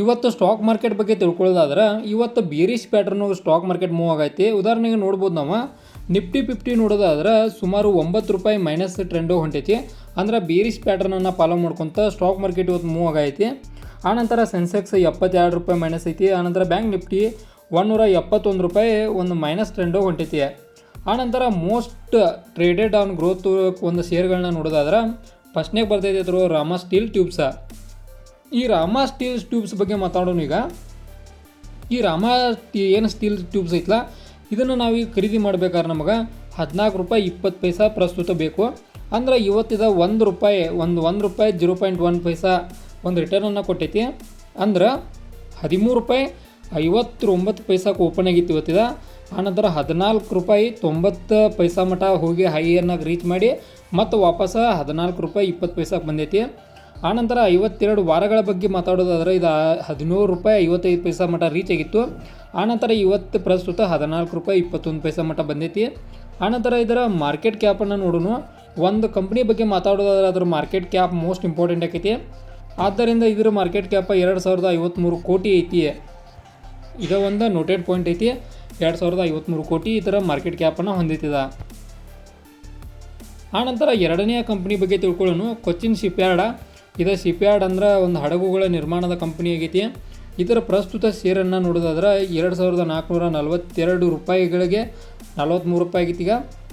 ಇವತ್ತು stock market ಬಗ್ಗೆ ತಿಳ್ಕೊಳ್ಳೋದಾದ್ರೆ ಇವತ್ತು bearish pattern stock market move ಆಗೈತಿ. ಉದಾಹರಣೆಗೆ ನೋಡ್ಬೋದು ನಾವು ನಿಫ್ಟಿ 50 ನೋಡೋದಾದ್ರೆ ಸುಮಾರು 9 ರೂಪಾಯಿ ಮೈನಸ್ ಟ್ರೆಂಡು ಹೊಂಟೈತಿ. ಅಂದ್ರೆ ಬೇರಿಶ್ ಪ್ಯಾಟರ್ನನ್ನು ಫಾಲೋ ಮಾಡ್ಕೊತ ಸ್ಟಾಕ್ ಮಾರ್ಕೆಟ್ ಇವತ್ತು ಮೂವ್ ಆಗೈತಿ. ಆನಂತರ ಸೆನ್ಸೆಕ್ಸ್ 72 ರೂಪಾಯಿ ಮೈನಸ್ ಐತಿ. ಆನಂತರ ಬ್ಯಾಂಕ್ ನಿಫ್ಟಿ 171 ರೂಪಾಯಿ ಒಂದು ಮೈನಸ್ ಟ್ರೆಂಡು ಹೊಂಟೈತಿ. ಆನಂತರ ಮೋಸ್ಟ್ ಟ್ರೇಡೆಡ್ ಆನ್ ಗ್ರೋತ್ ಒಂದು ಶೇರ್ಗಳನ್ನ ನೋಡೋದಾದ್ರೆ ಫಸ್ಟ್ನೇಗೆ ಬರ್ತೈತೆ ಅದ್ರ ರಾಮ ಸ್ಟೀಲ್ ಟ್ಯೂಬ್ಸ. ಈ ರಾಮ ಸ್ಟೀಲ್ ಟ್ಯೂಬ್ಸ್ ಬಗ್ಗೆ ಮಾತಾಡೋಣ. ಈಗ ಈ ರಾಮ ಏನು ಸ್ಟೀಲ್ ಟ್ಯೂಬ್ಸ್ ಐತಲ್ಲ, ಇದನ್ನು ನಾವೀಗ ಖರೀದಿ ಮಾಡ್ಬೇಕಾದ್ರೆ ನಮಗೆ 14 ರೂಪಾಯಿ 20 ಪೈಸಾ ಪ್ರಸ್ತುತ ಬೇಕು. ಅಂದ್ರೆ ಇವತ್ತಿದ 1 ರೂಪಾಯಿ 1 ರೂಪಾಯಿ 0.1 ಪೈಸಾ ಒಂದು ರಿಟರ್ನನ್ನು ಕೊಟ್ಟೈತಿ. ಅಂದ್ರೆ 13 ರೂಪಾಯಿ 59 ಪೈಸಾಕ್ಕೆ ಓಪನ್ ಆಗಿತ್ತು ಇವತ್ತಿದ. ಆನಂತರ 14 ರೂಪಾಯಿ 90 ಪೈಸಾ ಮಟ್ಟ ಹೋಗಿ ಹೈಯನ್ನು ರೀಚ್ ಮಾಡಿ ಮತ್ತು ವಾಪಸ್ 14 ರೂಪಾಯಿ 20 ಪೈಸಾಕ್ಕೆ ಬಂದೈತಿ. ಆನಂತರ 52 ವಾರಗಳ ಬಗ್ಗೆ ಮಾತಾಡೋದಾದ್ರೆ ಇದು 17 ರೂಪಾಯಿ 55 ಪೈಸಾ ಮಟ್ಟ ರೀಚ್ ಆಗಿತ್ತು. ಆನಂತರ ಇವತ್ತು ಪ್ರಸ್ತುತ 14 ರೂಪಾಯಿ 21 ಪೈಸಾ ಮಟ್ಟ ಬಂದೈತಿ. ಆನಂತರ ಇದರ ಮಾರ್ಕೆಟ್ ಕ್ಯಾಪನ್ನು ನೋಡೋಣ. ಒಂದು ಕಂಪ್ನಿ ಬಗ್ಗೆ ಮಾತಾಡೋದಾದ್ರೆ ಅದರ ಮಾರ್ಕೆಟ್ ಕ್ಯಾಪ್ ಮೋಸ್ಟ್ ಇಂಪಾರ್ಟೆಂಟ್ ಆಕೈತಿ. ಆದ್ದರಿಂದ ಇದರ ಮಾರ್ಕೆಟ್ ಕ್ಯಾಪ್ 2053 ಕೋಟಿ ಐತಿ. ಇದು ಒಂದು ನೋಟೆಡ್ ಪಾಯಿಂಟ್ ಐತಿ. 2053 ಕೋಟಿ ಇದರ ಮಾರ್ಕೆಟ್ ಕ್ಯಾಪನ್ನು ಹೊಂದಿತ್ತಿದ. ಆನಂತರ ಎರಡನೆಯ ಕಂಪ್ನಿ ಬಗ್ಗೆ ತಿಳ್ಕೊಳ್ಳೋಣ. ಕೊಚ್ಚಿನ್ ಶಿಪ್ಯಾರ್ಡ್. ಇದು ಶಿಪ್ಯಾರ್ಡ್ ಅಂದ್ರೆ ಒಂದು ಹಡಗುಗಳ ನಿರ್ಮಾಣದ ಕಂಪ್ನಿ ಆಗೈತಿ. ಇದರ ಪ್ರಸ್ತುತ ಶೇರನ್ನು ನೋಡೋದಾದ್ರೆ 2442 ರೂಪಾಯಿಗಳಿಗೆ 43 ರೂಪಾಯಿ ಆಗೈತಿ. ಈಗ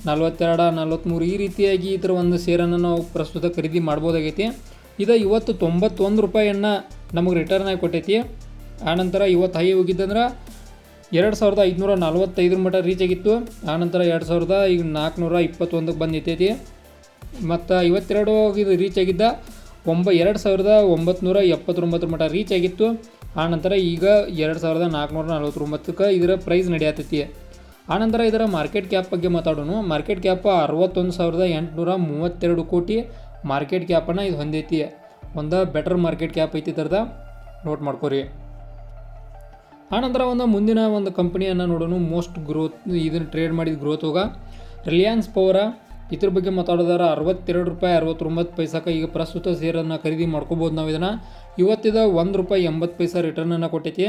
42 43 ಈ ರೀತಿಯಾಗಿ ಇದರ ಒಂದು ಶೇರನ್ನು ನಾವು ಪ್ರಸ್ತುತ ಖರೀದಿ ಮಾಡ್ಬೋದಾಗೈತಿ. ಇದು ಇವತ್ತು 91 ರೂಪಾಯಿಯನ್ನು ನಮಗೆ ರಿಟರ್ನ್ ಆಗಿ ಕೊಟ್ಟೈತಿ. ಆನಂತರ ಇವತ್ತು ಹೈ ಹೋಗಿದ್ದಂದ್ರೆ 2545 ಮಟ್ಟ ರೀಚ್ ಆಗಿತ್ತು. ಆನಂತರ 2421ಕ್ಕೆ ಬಂದು ನಿಂತೈತಿ. ಮತ್ತು 52 ಇದು ರೀಚ್ ಆಗಿದ್ದ 2979 ಮಟ್ಟ ರೀಚ್ ಆಗಿತ್ತು. ಆನಂತರ ಈಗ 2449ಕ್ಕೆ ಇದರ ಪ್ರೈಸ್ ನಡೆಯತೈತಿ. ಆನಂತರ ಇದರ ಮಾರ್ಕೆಟ್ ಕ್ಯಾಪ್ ಬಗ್ಗೆ ಮಾತಾಡೋಣ. ಮಾರ್ಕೆಟ್ ಕ್ಯಾಪ್ 61,832 ಕೋಟಿ ಮಾರ್ಕೆಟ್ ಕ್ಯಾಪನ್ನು ಇದು ಹೊಂದೈತಿ. ಒಂದು ಬೆಟರ್ ಮಾರ್ಕೆಟ್ ಕ್ಯಾಪ್ ಐತಿ ಥರದ ನೋಟ್ ಮಾಡ್ಕೊರಿ. ಆನಂತರ ಒಂದು ಮುಂದಿನ ಒಂದು ಕಂಪ್ನಿಯನ್ನು ನೋಡೋಣ. ಮೋಸ್ಟ್ ಗ್ರೋತ್ ಇದನ್ನು ಟ್ರೇಡ್ ಮಾಡಿದ ಗ್ರೋತ್ ಹೋಗ ರಿಲಯನ್ಸ್ ಪವರ. ಇದ್ರ ಬಗ್ಗೆ ಮಾತಾಡೋದಾದ್ರೆ 62 ರೂಪಾಯಿ 69 ಪೈಸಾಕ್ಕೆ ಈಗ ಪ್ರಸ್ತುತ ಶೇರನ್ನು ಖರೀದಿ ಮಾಡ್ಕೋಬೋದು ನಾವು. ಇದನ್ನು ಇವತ್ತಿದ 1 ರೂಪಾಯಿ 80 ಪೈಸಾ ರಿಟರ್ನನ್ನು ಕೊಟ್ಟೈತಿ.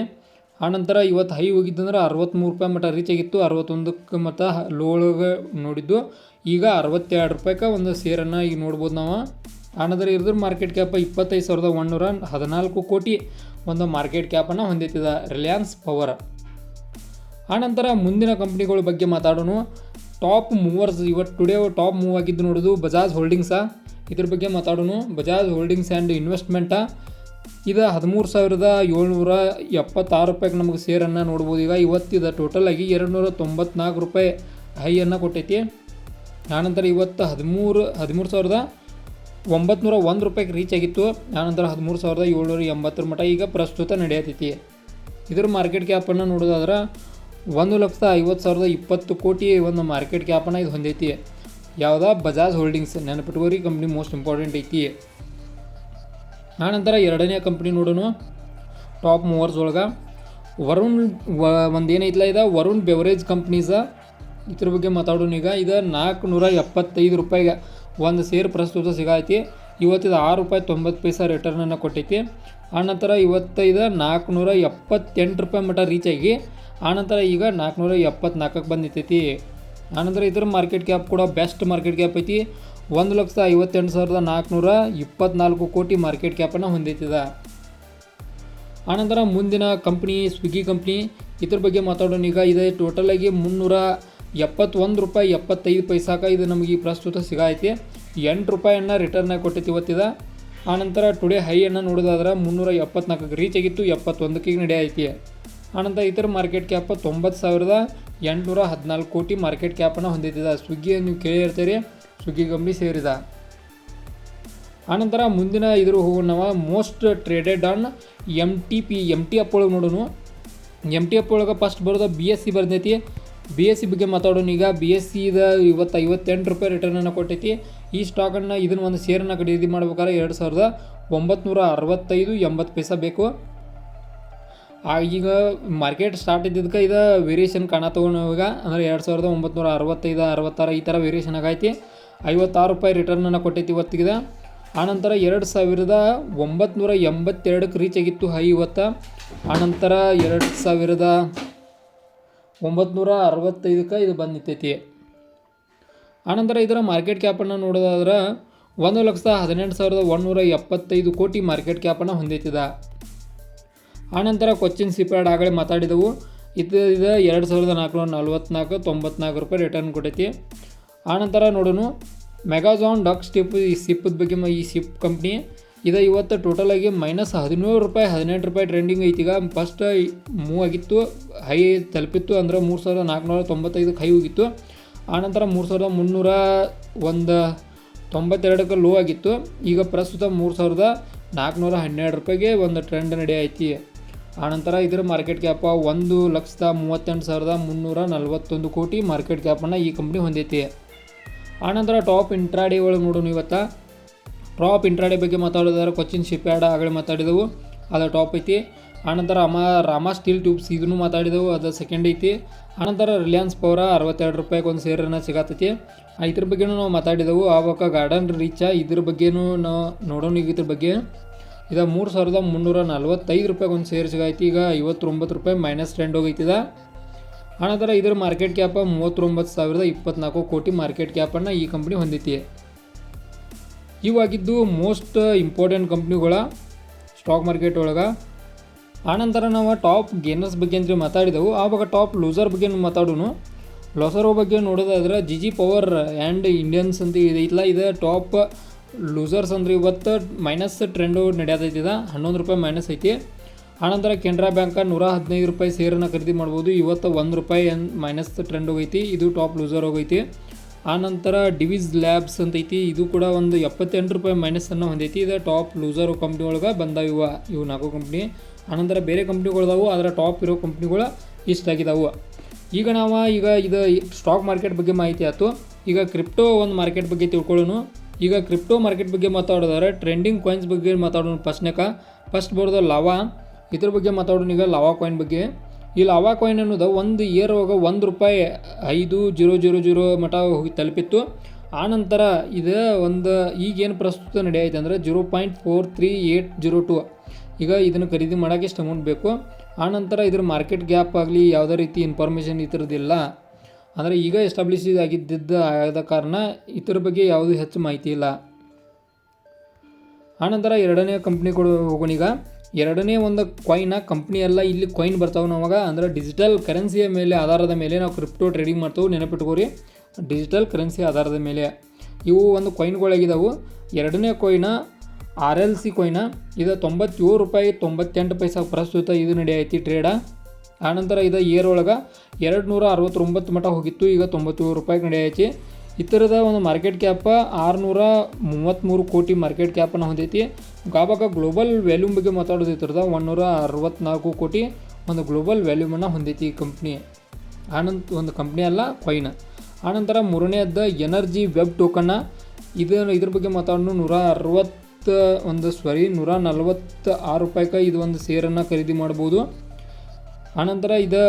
ಆನಂತರ ಇವತ್ತು ಹೈ ಹೋಗಿದ್ದಂದ್ರೆ 63 ರೂಪಾಯಿ ಮಟ್ಟ ರೀಚ್ ಆಗಿತ್ತು. 61ಕ್ಕೆ ಮತ್ತು ಲೋ ಒಳಗೆ ನೋಡಿದ್ದು ಈಗ 62 ರೂಪಾಯಿಗೆ ಒಂದು ಶೇರನ್ನು ಈಗ ನೋಡ್ಬೋದು ನಾವು. ಆನಂತರ ಇದ್ರ ಮಾರ್ಕೆಟ್ ಕ್ಯಾಪ್ 25,114 ಕೋಟಿ ಒಂದು ಮಾರ್ಕೆಟ್ ಕ್ಯಾಪನ್ನು ಹೊಂದಿತ್ತಿದ ರಿಲಯನ್ಸ್ ಪವರ್. ಆನಂತರ ಮುಂದಿನ ಕಂಪ್ನಿಗಳ ಬಗ್ಗೆ ಮಾತಾಡೋಣ. ಟಾಪ್ ಮೂವರ್ಸ್ ಇವತ್ತು ಟುಡೇ ಟಾಪ್ ಮೂವ್ ಆಗಿದ್ದು ನೋಡೋದು ಬಜಾಜ್ ಹೋಲ್ಡಿಂಗ್ಸಾ. ಇದ್ರ ಬಗ್ಗೆ ಮಾತಾಡೋಣ. ಬಜಾಜ್ ಹೋಲ್ಡಿಂಗ್ಸ್ ಆ್ಯಂಡ್ ಇನ್ವೆಸ್ಟ್ಮೆಂಟಾ. ಇದು 13,776 ರೂಪಾಯಿಗೆ ನಮಗೆ ಶೇರನ್ನು ನೋಡ್ಬೋದು. ಈಗ ಇವತ್ತಿದ ಟೋಟಲ್ ಆಗಿ 294 ರೂಪಾಯಿ ಹೈಯನ್ನು ಕೊಟ್ಟೈತಿ. ಆನಂತರ ಇವತ್ತು 13,901 ರೂಪಾಯಿಗೆ ರೀಚ್ ಆಗಿತ್ತು. ಆನಂತರ 13,780 ಮಟ್ಟ ಈಗ ಪ್ರಸ್ತುತ ನಡೆಯತೈತಿ. ಇದರ ಮಾರ್ಕೆಟ್ ಕ್ಯಾಪನ್ನು ನೋಡೋದಾದ್ರೆ 1,50,20 ಕೋಟಿ ಒಂದು ಮಾರ್ಕೆಟ್ ಕ್ಯಾಪನ್ನು ಇದು ಹೊಂದೈತಿ. ಯಾವುದಾ ಬಜಾಜ್ ಹೋಲ್ಡಿಂಗ್ಸ್ ನೆನಪಿಟ್ಕೋರಿ, ಕಂಪ್ನಿ ಮೋಸ್ಟ್ ಇಂಪಾರ್ಟೆಂಟ್ ಐತಿ. ಆನಂತರ ಎರಡನೇ ಕಂಪ್ನಿ ನೋಡೋಣ. ಟಾಪ್ ಮೂವರ್ಸ್ ಒಳಗೆ ವರುಣ್ ಒಂದು ಏನೈತಲ್ಲ, ಇದು ವರುಣ್ ಬೆವರೇಜ್ ಕಂಪ್ನೀಸ. ಇದ್ರ ಬಗ್ಗೆ ಮಾತಾಡೋಣ. ಈಗ ಇದು 475 ರೂಪಾಯಿಗೆ ಒಂದು ಶೇರ್ ಪ್ರಸ್ತುತ ಸಿಗೈತಿ. ಇವತ್ತಿದ 6 ರೂಪಾಯಿ 90 ಪೈಸಾ ರಿಟರ್ನನ್ನು ಕೊಟ್ಟೈತಿ. ಆನಂತರ ಇವತ್ತೈದು 478 ರೂಪಾಯಿ ಮಟ್ಟ ರೀಚ್ ಆಗಿ ಆನಂತರ ಈಗ 474ಕ್ಕೆ ಬಂದು ನಿಂತೈತಿ. ಆನಂತರ ಇದ್ರ ಮಾರ್ಕೆಟ್ ಕ್ಯಾಪ್ ಕೂಡ ಬೆಸ್ಟ್ ಮಾರ್ಕೆಟ್ ಕ್ಯಾಪ್ ಐತಿ. 1,58,424 ಕೋಟಿ ಮಾರ್ಕೆಟ್ ಕ್ಯಾಪನ್ನು ಹೊಂದೈತಿದ. ಆನಂತರ ಮುಂದಿನ ಕಂಪ್ನಿ ಸ್ವಿಗ್ಗಿ ಕಂಪ್ನಿ. ಇದ್ರ ಬಗ್ಗೆ ಮಾತಾಡೋಣ. ಈಗ ಇದೆ ಟೋಟಲಾಗಿ 371 ರೂಪಾಯಿ 75 ಪೈಸಾಕ ಇದು ನಮಗೆ ಪ್ರಸ್ತುತ ಸಿಗೈತಿ. 8 ರೂಪಾಯಿಯನ್ನು ರಿಟರ್ನಾಗಿ ಕೊಟ್ಟೈತಿ ಇವತ್ತಿದ. ಆನಂತರ ಟುಡೇ ಹೈಯನ್ನು ನೋಡೋದಾದ್ರೆ 374ಕ್ಕೆ ರೀಚ್ ಆಗಿತ್ತು. 71ಕ್ಕೆ ನಡೆಯೈತಿ. ಆನಂತರ ಇತರ ಮಾರ್ಕೆಟ್ ಕ್ಯಾಪ್ 90,814 ಕೋಟಿ ಮಾರ್ಕೆಟ್ ಕ್ಯಾಪನ್ನು ಹೊಂದಿದ್ದ. ಸ್ವಿಗ್ಗಿ ನೀವು ಕೇಳಿರ್ತೀರಿ, ಸ್ವಿಗ್ಗಿ ಕಂಪ್ನಿ ಸೇರಿದ. ಆನಂತರ ಮುಂದಿನ ಇದ್ರ ಹೋಗೋಣ ನಾವು. Most traded on MTP up ಒಳಗೆ ನೋಡೋಣ. MTP ಒಳಗೆ ಫಸ್ಟ್ ಬರೋದು BSE ಬರ್ದೈತಿ. BSE ಬಗ್ಗೆ ಮಾತಾಡೋಣ. ಈಗ BSE ಇವತ್ತು 58 ರೂಪಾಯಿ ರಿಟರ್ನನ್ನು ಕೊಟ್ಟೈತಿ. ಈ ಸ್ಟಾಕನ್ನು ಇದನ್ನು ಒಂದು ಶೇರನ್ನು ಖರೀದಿ ಮಾಡ್ಬೇಕಾದ್ರೆ 2,965.80 ಪೈಸಾ ಬೇಕು. ಈಗ ಮಾರ್ಕೆಟ್ ಸ್ಟಾರ್ಟ್ ಇದ್ದಿದ್ದಕ್ಕೆ ಇದು ವೇರಿಯೇಷನ್ ಕಾಣತ್ತವನು. ಈಗ ಅಂದರೆ 2,965 66 ಈ ಥರ ವೇರಿಯೇಷನ್ ಆಗೈತಿ. 56 ರೂಪಾಯಿ ರಿಟರ್ನನ್ನು ಕೊಟ್ಟೈತಿ ಇವತ್ತಿಗೆ. ಆನಂತರ 2982ಕ್ಕೆ ರೀಚ್ ಆಗಿತ್ತು ಹೈ ಇವತ್ತು. ಆನಂತರ 2965ಕ್ಕೆ ಇದು ಬಂದು ನಿಂತೈತಿ. ಆನಂತರ ಇದರ ಮಾರ್ಕೆಟ್ ಕ್ಯಾಪನ್ನು ನೋಡೋದಾದ್ರೆ 1,18,175 ಕೋಟಿ ಮಾರ್ಕೆಟ್ ಕ್ಯಾಪನ್ನು ಹೊಂದೈತಿದ. ಆನಂತರ ಕೊಚ್ಚಿನ್ ಶಿಪ್ಯಾರ್ಡ್ ಆಗಲೇ ಮಾತಾಡಿದೆವು, ಇದು 2,444 94 ರೂಪಾಯಿ ರಿಟರ್ನ್ ಕೊಟ್ಟೈತಿ. ಆನಂತರ ನೋಡೋಣ ಮೆಗಾಜಾನ್ ಡಾಕ್ ಶಿಪ್ಪದ ಬಗ್ಗೆ. ಈ ಶಿಪ್ ಕಂಪ್ನಿ ಇದು ಇವತ್ತು ಟೋಟಲಾಗಿ -17 ರೂಪಾಯಿ 18 ರೂಪಾಯಿ ಟ್ರೆಂಡಿಂಗ್ ಐತಿ. ಈಗ ಫಸ್ಟ್ ಮೂವ್ ಆಗಿತ್ತು, ಹೈ ತಲುಪಿತ್ತು, ಅಂದ್ರೆ 3,495ಕ್ಕೆ ಹೈ ಹೋಗಿತ್ತು. ಆನಂತರ 3,392ಕ್ಕೆ ಲೋ ಆಗಿತ್ತು. ಈಗ ಪ್ರಸ್ತುತ 3,412 ರೂಪಾಯಿಗೆ ಒಂದು ಟ್ರೆಂಡ್ ನಡೆಯೈತಿ. ಆನಂತರ ಇದರ ಮಾರ್ಕೆಟ್ ಕ್ಯಾಪ 1,68,341 ಕೋಟಿ ಮಾರ್ಕೆಟ್ ಕ್ಯಾಪನ್ನು ಈ ಕಂಪ್ನಿ ಹೊಂದೈತಿ. ಆನಂತರ ಟಾಪ್ ಇಂಟ್ರಾಡೇ ಒಳಗೆ ನೋಡೋಣ. ಇವತ್ತು ಟಾಪ್ ಇಂಟ್ರಾಡೇ ಬಗ್ಗೆ ಮಾತಾಡೋದಾದ್ರೆ ಕೊಚ್ಚಿನ್ ಶಿಪ್ಯಾರ್ಡ್ ಆಗಲೇ ಮಾತಾಡಿದೆವು, ಅದು ಟಾಪ್ ಐತಿ. ಆನಂತರ ರಾಮ ಸ್ಟೀಲ್ ಟ್ಯೂಬ್ಸ್ ಇದನ್ನು ಮಾತಾಡಿದೆವು, ಅದು ಸೆಕೆಂಡ್ ಐತಿ. ಆನಂತರ ರಿಲಯನ್ಸ್ ಪವರ 62 ರೂಪಾಯಿಗೆ ಒಂದು ಶೇರನ್ನು ಸಿಗತ್ತೈತಿ, ಇದ್ರ ಬಗ್ಗೆನೂ ನಾವು ಮಾತಾಡಿದೆವು. ಆವಾಗ ಗಾರ್ಡನ್ ರೀಚ ಇದ್ರ ಬಗ್ಗೆನೂ ನಾವು ನೋಡೋಣ. ಈಗ ಇದ್ರ ಬಗ್ಗೆ ಇದು 3,345 ರೂಪಾಯಿಗೆ ಒಂದು ಶೇರ್ ಸಿಗೈತಿ. ಈಗ 59 ರೂಪಾಯಿ ಮೈನಸ್ ಟ್ರೆಂಡ್ ಹೋಗೈತಿದ. ಆನಂತರ ಇದರ ಮಾರ್ಕೆಟ್ ಕ್ಯಾಪ 39,024 ಕೋಟಿ ಮಾರ್ಕೆಟ್ ಕ್ಯಾಪನ್ನು ಈ ಕಂಪ್ನಿ ಹೊಂದೈತಿ. ಇವಾಗಿದ್ದು ಮೋಸ್ಟ್ ಇಂಪಾರ್ಟೆಂಟ್ ಕಂಪ್ನಿಗಳ ಸ್ಟಾಕ್ ಮಾರ್ಕೆಟ್ ಒಳಗೆ. ಆನಂತರ ನಾವು ಟಾಪ್ ಗೇನರ್ಸ್ ಬಗ್ಗೆ ಅಂತ ಮಾತಾಡಿದೆವು, ಆವಾಗ ಟಾಪ್ ಲೂಸರ್ ಬಗ್ಗೆ ಮಾತಾಡೋಣ. ಲೂಸರ್ ಬಗ್ಗೆ ನೋಡೋದಾದ್ರೆ ಜಿಜಿ ಪವರ್ ಆ್ಯಂಡ್ ಇಂಡಿಯನ್ಸ್ ಅಂತ ಇದೈತಿಲ್ಲ, ಇದು ಟಾಪ್ ಲೂಸರ್ಸ್ ಅಂದ್ರೆ ಇವತ್ತು ಮೈನಸ್ ಟ್ರೆಂಡು ನಡೆಯತೈತಿದ, 11 ರೂಪಾಯಿ ಮೈನಸ್ ಐತಿ. ಆನಂತರ ಕೆನರಾ ಬ್ಯಾಂಕ 115 ರೂಪಾಯಿ ಶೇರನ್ನು ಖರೀದಿ ಮಾಡ್ಬೋದು, ಇವತ್ತು 1 ರೂಪಾಯಿ ಮೈನಸ್ ಟ್ರೆಂಡ್ ಹೋಗೈತಿ, ಇದು ಟಾಪ್ ಲೂಸರ್ ಹೋಗೈತಿ. ಆನಂತರ ಡಿವಿಸ್ ಲ್ಯಾಬ್ಸ್ ಅಂತ ಐತಿ, ಇದು ಕೂಡ ಒಂದು 78 ರೂಪಾಯಿ ಮೈನಸ್ಸನ್ನು ಹೊಂದೈತಿ, ಇದು ಟಾಪ್ ಲೂಸರ್ ಕಂಪ್ನಿ ಒಳಗೆ ಬಂದಾವ ಇವು 4 ಕಂಪ್ನಿ. ಆನಂತರ ಬೇರೆ ಕಂಪ್ನಿಗಳದಾವು, ಅದರ ಟಾಪ್ ಇರೋ ಕಂಪ್ನಿಗಳು ಇಷ್ಟಾಗಿದ್ದಾವೆ. ಈಗ ಇದು ಸ್ಟಾಕ್ ಮಾರ್ಕೆಟ್ ಬಗ್ಗೆ ಮಾಹಿತಿ ಆಯಿತು. ಈಗ ಕ್ರಿಪ್ಟೋ ಒಂದು ಮಾರ್ಕೆಟ್ ಬಗ್ಗೆ ತಿಳ್ಕೊಳ್ಳೋಣ. ಈಗ ಕ್ರಿಪ್ಟೋ ಮಾರ್ಕೆಟ್ ಬಗ್ಗೆ ಮಾತಾಡೋದಾದ್ರೆ ಟ್ರೆಂಡಿಂಗ್ ಕಾಯಿನ್ಸ್ ಬಗ್ಗೆ ಮಾತಾಡೋಣ. ಫಸ್ಟ್ ಬರೋದು ಲಾವಾ, ಇದ್ರ ಬಗ್ಗೆ ಮಾತಾಡೋಣ. ಈಗ ಲಾವಾ ಕಾಯಿನ್ ಬಗ್ಗೆ. ಈ ಲಾವಾ ಕಾಯಿನ್ ಅನ್ನೋದು ಒಂದು ಇಯರ್ ಒಳಗೆ 1 ರೂಪಾಯಿ 5,000 ಮಟ ಹೋಗಿ ತಲುಪಿತ್ತು. ಆನಂತರ ಇದು ಈಗೇನು ಪ್ರಸ್ತುತ ನಡೆಯೈತೆ ಅಂದರೆ 0.43802. ಈಗ ಇದನ್ನು ಖರೀದಿ ಮಾಡೋಕ್ಕೆ ಎಷ್ಟು ಅಮೌಂಟ್ ಬೇಕು. ಆನಂತರ ಇದ್ರ ಮಾರ್ಕೆಟ್ ಗ್ಯಾಪ್ ಆಗಲಿ ಯಾವುದೇ ರೀತಿ ಇನ್ಫಾರ್ಮೇಷನ್ ಈ ಥರದ್ದಿಲ್ಲ, ಅಂದರೆ ಈಗ ಎಸ್ಟಾಬ್ಲಿಷ್ ಆದ ಕಾರಣ ಇದ್ರ ಬಗ್ಗೆ ಯಾವುದೂ ಹೆಚ್ಚು ಮಾಹಿತಿ ಇಲ್ಲ. ಆನಂತರ ಎರಡನೇ ಕಂಪ್ನಿಗಳು ಹೋಗೋಣ. ಈಗ ಎರಡನೇ ಒಂದು ಕಾಯಿನ ಕಂಪ್ನಿ ಎಲ್ಲ ಇಲ್ಲಿ ಕಾಯಿನ್ ಬರ್ತಾವೆ ನಮಗೆ, ಅಂದರೆ ಡಿಜಿಟಲ್ ಕರೆನ್ಸಿಯ ಮೇಲೆ ಆಧಾರದ ಮೇಲೆ ನಾವು ಕ್ರಿಪ್ಟೋ ಟ್ರೇಡಿಂಗ್ ಮಾಡ್ತೇವೆ. ನೆನಪಿಟ್ಕೋರಿ, ಡಿಜಿಟಲ್ ಕರೆನ್ಸಿ ಆಧಾರದ ಮೇಲೆ ಇವು ಒಂದು ಕಾಯಿನ್ಗಳಾಗಿದ್ದಾವೆ. ಎರಡನೇ ಕಾಯಿನ RLC ಕಾಯಿನ, ಇದು 97 ರೂಪಾಯಿ 98 ಪೈಸಾ ಪ್ರಸ್ತುತ ಇದು ನಡೆಯೈತಿ ಟ್ರೇಡ. ಆನಂತರ ಇದು ಇಯರ್ ಒಳಗೆ 269 ಮಟ ಹೋಗಿತ್ತು, ಈಗ 97 ರೂಪಾಯಿಗೆ ನಡೆಯೈತಿ. ಇತರದ ಒಂದು ಮಾರ್ಕೆಟ್ ಕ್ಯಾಪ 633 ಕೋಟಿ ಮಾರ್ಕೆಟ್ ಕ್ಯಾಪನ್ನು ಹೊಂದೈತಿ. ಆವಾಗ ಗ್ಲೋಬಲ್ ವ್ಯಾಲ್ಯೂಮ್ ಬಗ್ಗೆ ಮಾತಾಡೋದು ಇತರದ 164 ಕೋಟಿ ಒಂದು ಗ್ಲೋಬಲ್ ವ್ಯಾಲ್ಯೂಮನ್ನು ಹೊಂದೈತಿ ಈ ಕಂಪ್ನಿ. ಒಂದು ಕಂಪ್ನಿ ಅಲ್ಲ, ಕಾಯಿನ್. ಆನಂತರ ಮೂರನೇದ ಎನರ್ಜಿ ವೆಬ್ ಟೋಕನ್ನ, ಇದ್ರ ಬಗ್ಗೆ ಮಾತಾಡೋಣ. 146 ರೂಪಾಯಿಗೆ ಇದು ಒಂದು ಶೇರನ್ನು ಖರೀದಿ ಮಾಡ್ಬೋದು. ಆನಂತರ ಇದು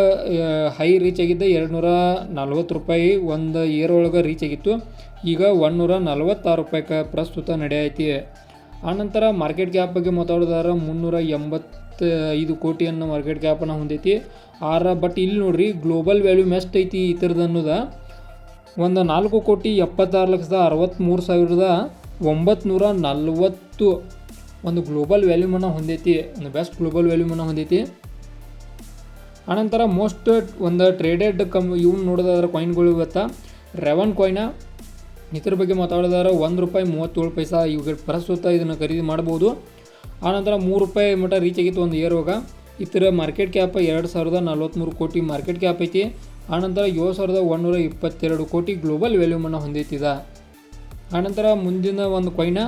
ಹೈ ರೀಚ್ ಆಗಿದ್ದ 240 ರೂಪಾಯಿ ಒಂದು ಇಯರ್ ಒಳಗೆ ರೀಚ್ ಆಗಿತ್ತು, ಈಗ 146 ರೂಪಾಯಿಗೆ ಪ್ರಸ್ತುತ ನಡೆಯೈತಿ. ಆನಂತರ ಮಾರ್ಕೆಟ್ ಕ್ಯಾಪ್ ಬಗ್ಗೆ ಮಾತಾಡೋದಾದ್ರೆ 385 ಕೋಟಿಯನ್ನು ಮಾರ್ಕೆಟ್ ಕ್ಯಾಪನ್ನು ಹೊಂದೈತಿ. ಬಟ್ ಇಲ್ಲಿ ನೋಡ್ರಿ ಗ್ಲೋಬಲ್ ವ್ಯಾಲ್ಯೂಮ್ ಎಷ್ಟು ಐತಿ ಈ ಥರದ್ದು ಅನ್ನೋದು 4,74,940 ಒಂದು ಗ್ಲೋಬಲ್ ವ್ಯಾಲ್ಯೂಮನ್ನು ಹೊಂದೈತಿ, ಒಂದು ಬೆಸ್ಟ್ ಗ್ಲೋಬಲ್ ವ್ಯಾಲ್ಯೂಮನ್ನು ಹೊಂದೈತಿ. ಆನಂತರ ಮೋಸ್ಟ್ ಒಂದು ಟ್ರೇಡೆಡ್ ಇವ್ನು ನೋಡೋದಾದ್ರೆ ಕಾಯಿನ್ಗಳು ಇವತ್ತು ರೆವನ್ ಕಾಯಿನ, ಇದ್ರ ಬಗ್ಗೆ ಮಾತಾಡೋದಾದ್ರೆ 1 ರೂಪಾಯಿ 37 ಪೈಸಾ ಇವಾಗ ಪ್ರಸ್ತುತ ಇದನ್ನು ಖರೀದಿ ಮಾಡ್ಬೋದು. ಆನಂತರ 3 ರೂಪಾಯಿ ಮಟ ರೀಚ್ ಆಗಿತ್ತು ಒಂದು ಇಯರ್ ಒಳಗೆ. ಇತರ ಮಾರ್ಕೆಟ್ ಕ್ಯಾಪ್ 2,043 ಕೋಟಿ ಮಾರ್ಕೆಟ್ ಕ್ಯಾಪ್ ಐತಿ. ಆನಂತರ 7,122 ಕೋಟಿ ಗ್ಲೋಬಲ್ ವ್ಯಾಲ್ಯೂಮನ್ನು ಹೊಂದೈತಿದ. ಆನಂತರ ಮುಂದಿನ ಒಂದು ಕಾಯಿನ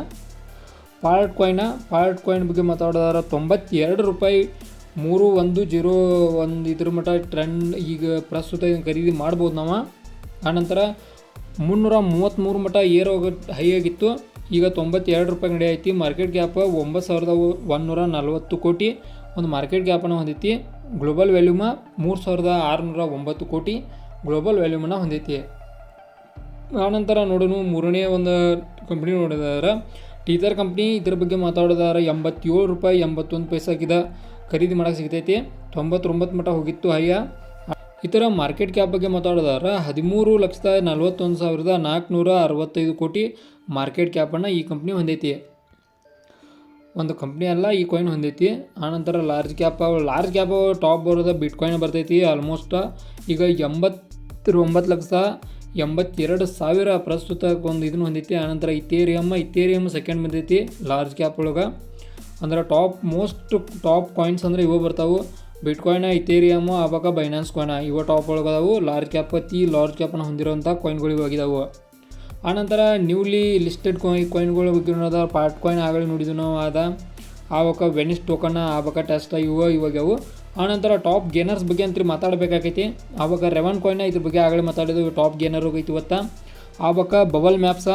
ಪಾರ್ಟ್ ಕಾಯಿನ್ ಬಗ್ಗೆ ಮಾತಾಡೋದಾದ್ರೆ 92 ರೂಪಾಯಿ 3101 ಇದ್ರ ಮಟ ಟ್ರೆಂಡ್ ಈಗ ಪ್ರಸ್ತುತ ಖರೀದಿ ಮಾಡ್ಬೋದು ನಾವು. ಆನಂತರ 333 ಮಟ ಏರ್ ಹೈ ಆಗಿತ್ತು, ಈಗ 92 ರೂಪಾಯಿ ನಡೆಯೈತಿ. ಮಾರ್ಕೆಟ್ ಕ್ಯಾಪ್ 9,140 ಕೋಟಿ ಒಂದು ಮಾರ್ಕೆಟ್ ಕ್ಯಾಪನ್ನು ಹೊಂದೈತಿ. ಗ್ಲೋಬಲ್ ವ್ಯಾಲ್ಯೂಮ 3,609 ಕೋಟಿ ಗ್ಲೋಬಲ್ ವ್ಯಾಲ್ಯೂಮನ್ನು ಹೊಂದೈತಿ. ಆನಂತರ ನೋಡೋಣ ಮೂರನೇ ಒಂದು ಕಂಪ್ನಿ ನೋಡೋದಾದ್ರೆ ಟೀಸರ್ ಕಂಪ್ನಿ ಇದ್ರ ಬಗ್ಗೆ ಮಾತಾಡೋದಾದ್ರೆ 87 ರೂಪಾಯಿ 81 ಪೈಸಾಕಿದ ಖರೀದಿ ಮಾಡೋಕ್ಕೆ ಸಿಗ್ತೈತಿ. 99 ಮಟ್ಟ ಹೋಗಿತ್ತು ಹೈಯ. ಇತರ ಮಾರ್ಕೆಟ್ ಕ್ಯಾಪ್ ಬಗ್ಗೆ ಮಾತಾಡೋದಾದ್ರೆ 13,41,465 ಕೋಟಿ ಮಾರ್ಕೆಟ್ ಕ್ಯಾಪನ್ನು ಈ ಕಂಪ್ನಿ ಹೊಂದೈತಿ. ಒಂದು ಕಂಪ್ನಿ ಅಲ್ಲ, ಈ ಕಾಯಿನ್ ಹೊಂದೈತಿ. ಆನಂತರ ಲಾರ್ಜ್ ಕ್ಯಾಪ್ ಟಾಪ್ ಬರೋದ ಬಿಟ್ಕಾಯಿನ್ ಬರ್ತೈತಿ. ಆಲ್ಮೋಸ್ಟ್ ಈಗ 89,82,000 ಪ್ರಸ್ತುತ ಒಂದು ಇದನ್ನು ಹೊಂದೈತಿ. ಆನಂತರ ಇಥೇರಿಯಮ್ ಸೆಕೆಂಡ್ ಬಂದೈತಿ ಲಾರ್ಜ್ ಕ್ಯಾಪ್ ಒಳಗೆ. ಅಂದ್ರೆ ಟಾಪ್ ಕಾಯಿನ್ಸ್ ಅಂದರೆ ಇವು ಬರ್ತಾವೆ, ಬಿಟ್ಕಾಯಿನ್, ಇಥೇರಿಯಮ್, ಆವಾಗ ಬೈನಾನ್ಸ್ ಕಾಯಿನ್, ಇವ ಟಾಪ್ ಒಳಗೆ ಅದಾವು. ಲಾರ್ಜ್ ಕ್ಯಾಪನ್ನು ಹೊಂದಿರೋಂಥ ಕಾಯಿನ್ಗಳು ಇವಾಗಿದಾವೆ. ಆನಂತರ ನ್ಯೂಲಿ ಲಿಸ್ಟೆಡ್ ಕಾಯಿನ್ಗಳ ಬಗ್ಗೆ ನೋಡೋದ ಪಾರ್ಟ್ ಕಾಯಿನ್ ಆಗಲಿ ನೋಡಿದ್ವಿ ನಾವು. ಆವಾಗ ವೆನಿಸ್ ಟೋಕನ್, ಆವಾಗ ಟೆಸ್ಟ್ ಇವಾಗ್ಯಾವು. ಆನಂತರ ಟಾಪ್ ಗೇನರ್ಸ್ ಬಗ್ಗೆ ಅಂತ ಮಾತಾಡಬೇಕಾಗೈತಿ. ಆವಾಗ ರೆವನ್ ಕಾಯಿನ್ ಇದ್ರ ಬಗ್ಗೆ ಆಗಲೇ ಮಾತಾಡಿದ್ವಿ, ಟಾಪ್ ಗೇನರ್ ಹೋಗೈತಿ ಇವತ್ತು. ಆವಾಗ ಬಬಲ್ ಮ್ಯಾಪ್ಸ್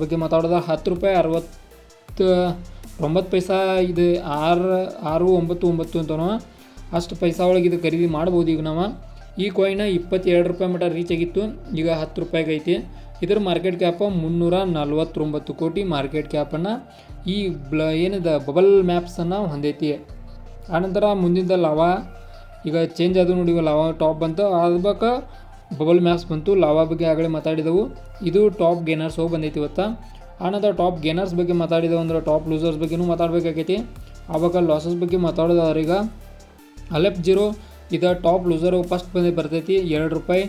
ಬಗ್ಗೆ ಮಾತಾಡೋದ 10 ರೂಪಾಯಿ 69 ಪೈಸಾ ಇದು 699 ಅಂತನೋ ಅಷ್ಟು ಪೈಸಾ ಒಳಗೆ ಇದು ಖರೀದಿ ಮಾಡ್ಬೋದು. ಈಗ ನಾವು ಈ ಕಾಯಿನ್ 22 ರೂಪಾಯಿ ಮಟ್ಟ ರೀಚ್ ಆಗಿತ್ತು, ಈಗ 10 ರೂಪಾಯಿಗೆ ಐತಿ. ಇದರ ಮಾರ್ಕೆಟ್ ಕ್ಯಾಪ್ 349 ಕೋಟಿ ಮಾರ್ಕೆಟ್ ಕ್ಯಾಪನ್ನು ಈ ಬಬಲ್ ಮ್ಯಾಪ್ಸನ್ನು ಹೊಂದೈತಿ. ಆನಂತರ ಮುಂದಿನ ಲಾವಾ ಈಗ ಚೇಂಜ್ ಅದು ನೋಡಿ, ಲಾವಾ ಟಾಪ್ ಬಂತು, ಅದಕ್ಕೆ ಬಬಲ್ ಮ್ಯಾಪ್ಸ್ ಬಂತು. ಲಾವಾ ಬಗ್ಗೆ ಆಗಲೇ ಮಾತಾಡಿದೆವು. ಇದು ಟಾಪ್ ಗೇನರ್ಸ್ ಹೋಗಿ ಬಂದೈತಿ ಇವತ್ತು. ಆನಂತರ ಟಾಪ್ ಗೇನರ್ಸ್ ಬಗ್ಗೆ ಮಾತಾಡಿದೆವು ಅಂದ್ರೆ ಟಾಪ್ ಲೂಸರ್ಸ್ ಬಗ್ಗೆನೂ ಮಾತಾಡಬೇಕಾಗೈತಿ. ಆವಾಗ ಲಾಸಸ್ ಬಗ್ಗೆ ಮಾತಾಡೋದಾದ್ರೆ ಈಗ ಅಲೆಪ್ ಜೀರೋ ಇದು ಟಾಪ್ ಲೂಸರ್ ಫಸ್ಟ್ ಬರ್ತೈತಿ. 2 ರೂಪಾಯಿ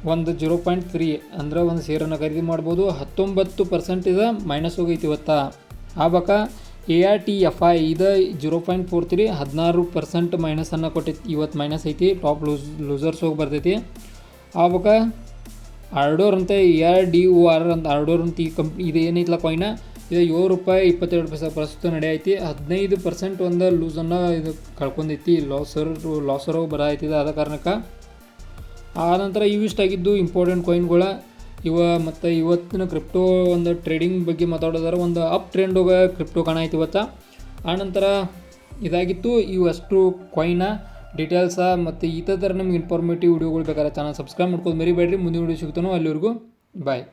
0.3 ಅಂದ್ರೆ ಒಂದು ಶೇರನ್ನು ಖರೀದಿ ಮಾಡ್ಬೋದು. 19% ಇದು ಮೈನಸ್ ಹೋಗೈತಿ ಇವತ್ತು. ಆವಾಗ ARTFI ಇದು 0.43 16% ಮೈನಸನ್ನು ಕೊಟ್ಟೈತಿ. ಇವತ್ತು ಮೈನಸ್ ಐತಿ, ಟಾಪ್ ಲೂಸರ್ಸ್ ಹೋಗಿ ಬರ್ತೈತಿ. ಆವಾಗ ಆರ್ಡೋರ್ ಅಂತ ARDOR ಅಂತ ಆರ್ಡೋರ್ ಅಂತ ಈ ಕಂಪ್ನಿ ಇದು ಏನೈತಲ್ಲ ಕಾಯಿನ, ಇದು 7 ರೂಪಾಯಿ 22 ಪೈಸಾ ಪ್ರಸ್ತುತ ನಡೆಯೈತಿ. 15% ಒಂದು ಲೂಸನ್ನು ಇದು ಕಳ್ಕೊಂಡೈತಿ, ಲಾಸರ್ ಬರೈತಿದೆ ಆದ ಕಾರಣಕ್ಕೆ. ಆನಂತರ ಇವಿಷ್ಟಾಗಿದ್ದು ಇಂಪಾರ್ಟೆಂಟ್ ಕಾಯಿನ್ಗಳ ಇವ. ಮತ್ತು ಇವತ್ತಿನ ಕ್ರಿಪ್ಟೋ ಒಂದು ಟ್ರೇಡಿಂಗ್ ಬಗ್ಗೆ ಮಾತಾಡೋದಾದ್ರೆ ಒಂದು ಅಪ್ ಟ್ರೆಂಡ್ ಹೋಗೋ ಕ್ರಿಪ್ಟೋ ಕಾಣೈತಿ ಇವತ್ತು. ಆನಂತರ ಇದಾಗಿತ್ತು ಇವಷ್ಟು ಕಾಯಿನ ಡೀಟೇಲ್ಸ. ಮತ್ತು ಈ ಥರ ನಿಮ್ಗೆ ಇನ್ಫಾರ್ಮೇಟಿವ್ ವಿಡಿಯೋಗಳು ಬೇಕಾದ್ರೆ ಚಾನಲ್ ಸಬ್ಸ್ಕ್ರೈಬ್ ಮಾಡ್ಕೊಂಡು ಮರಿಬೇಡ್ರಿ. ಮುಂದಿನ ವಿಡಿಯೋ ಸಿಗ್ತಾನೋ, ಅಲ್ಲಿವರೆಗೂ ಬಾಯ್.